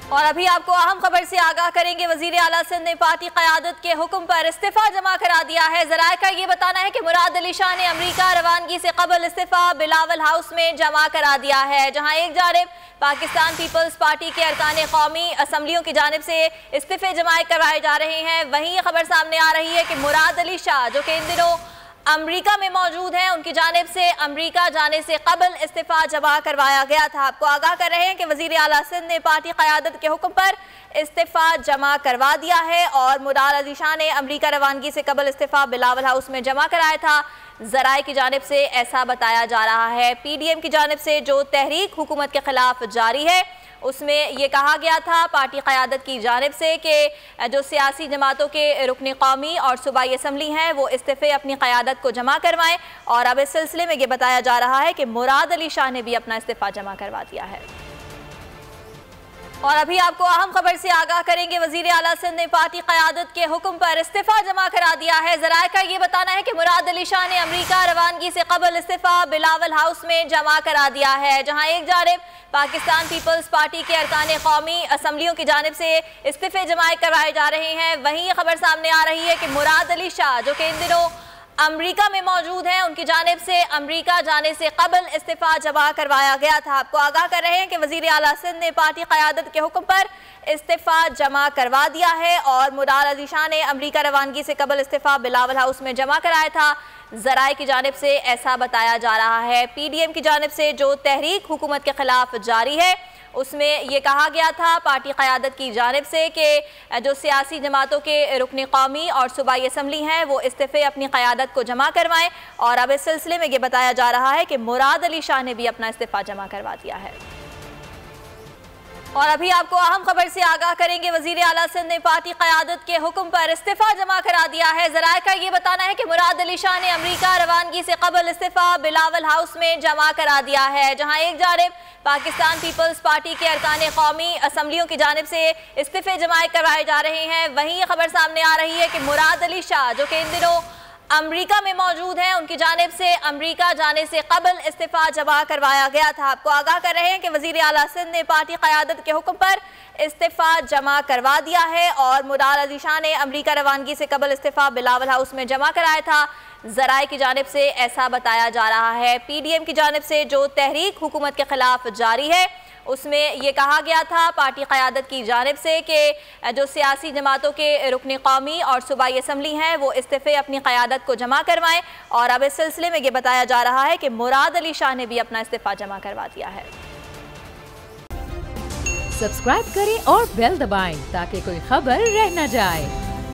और अभी आपको अहम खबर से आगाह करेंगे। वजीर आला सिंध ने पार्टी क़यादत के हुक्म पर इस्तीफा जमा करा दिया है। ज़राए का ये बताना है कि मुराद अली शाह ने अमरीका रवानगी से कबल इस्तीफा बिलावल हाउस में जमा करा दिया है, जहां एक जानिब पाकिस्तान पीपल्स पार्टी के अरकान कौमी असम्बलियों की जानिब से इस्तीफे जमा करवाए जा रहे हैं। वहीं ये खबर सामने आ रही है कि मुराद अली शाह, जो कि इन दिनों अमरीका में मौजूद हैं, उनकी जानिब से अमरीका जाने से कबल इस्तीफा जमा करवाया गया था। आपको आगाह कर रहे हैं कि वजीर आला सिंध ने पार्टी क़यादत के हुक्म पर इस्तीफा जमा करवा दिया है और मुराद अली शाह ने अमरीका रवानगी से कबल इस्तीफा बिलावल हाउस में जमा कराया था। ज़राए की जानिब से ऐसा बताया जा रहा है। PDM की जानिब से जो तहरीक हुकूमत के खिलाफ जारी है उसमें ये कहा गया था पार्टी क़यादत की जानिब से कि जो सियासी जमातों के रुकन कौमी और सूबाई असम्बली हैं वो इस्तीफ़े अपनी क़यादत को जमा करवाएं। और अब इस सिलसिले में ये बताया जा रहा है कि मुराद अली शाह ने भी अपना इस्तीफ़ा जमा करवा दिया है। और अभी आपको अहम खबर से आगाह करेंगे। वजीर आला सिंध ने पार्टी क़यादत के हुक्म पर इस्तीफा जमा करा दिया है। ज़राए का ये बताना है कि मुराद अली शाह ने अमरीका रवानगी से कबल इस्तीफा बिलावल हाउस में जमा करा दिया है, जहां एक जानिब पाकिस्तान पीपल्स पार्टी के अरकान कौमी असम्बलियों की जानिब से इस्तीफे जमा करवाए जा रहे हैं। वहीं ये खबर सामने आ रही है कि मुराद अली शाह, जो कि इन दिनों अमरीका में मौजूद हैं, उनकी जानिब से अमरीका जाने से कबल इस्तीफा जमा करवाया गया था। आपको आगाह कर रहे हैं कि वजीर आला सिंध ने पार्टी क़यादत के हुक्म पर इस्तीफा जमा करवा दिया है और मुराद अली शाह ने अमरीका रवानगी से कबल इस्तीफा बिलावल हाउस में जमा कराया था। ज़राए की जानिब से ऐसा बताया जा रहा है। PDM की जानिब से जो तहरीक हुकूमत के खिलाफ जारी है उसमें ये कहा गया था पार्टी क़यादत की जानिब से कि जो सियासी जमातों के रुकन कौमी और सूबाई असम्बली हैं वो इस्तीफ़े अपनी क़यादत को जमा करवाएं। और अब इस सिलसिले में ये बताया जा रहा है कि मुराद अली शाह ने भी अपना इस्तीफ़ा जमा करवा दिया है। और अभी आपको अहम खबर से आगाह करेंगे। वजीर आला सिंध ने पार्टी क़यादत के हुक्म पर इस्तीफा जमा करा दिया है। ज़राए का ये बताना है कि मुराद अली शाह ने अमरीका रवानगी से कबल इस्तीफा बिलावल हाउस में जमा करा दिया है, जहां एक जानिब पाकिस्तान पीपल्स पार्टी के अरकान कौमी असम्बलियों की जानिब से इस्तीफे जमा करवाए जा रहे हैं। वहीं ये खबर सामने आ रही है कि मुराद अली शाह, जो कि इन दिनों अमरीका में मौजूद हैं, उनकी जानिब से अमरीका जाने से कबल इस्तीफा जमा करवाया गया था। आपको आगाह कर रहे हैं कि वजीर आला सिंध ने पार्टी क़यादत के हुक्म पर इस्तीफा जमा करवा दिया है और मुराद अली शाह ने अमरीका रवानगी से कबल इस्तीफा बिलावल हाउस में जमा कराया था। ज़राए की जानिब से ऐसा बताया जा रहा है। PDM की जानिब से जो तहरीक हुकूमत के खिलाफ जारी है उसमें ये कहा गया था पार्टी क़यादत की जानिब से कि जो सियासी जमातों के रुकन कौमी और सूबाई असम्बली हैं वो इस्तीफ़े अपनी क़यादत को जमा करवाएं। और अब इस सिलसिले में ये बताया जा रहा है कि मुराद अली शाह ने भी अपना इस्तीफ़ा जमा करवा दिया है। सब्सक्राइब करें और बेल दबाएं ताकि कोई खबर रह न जाए।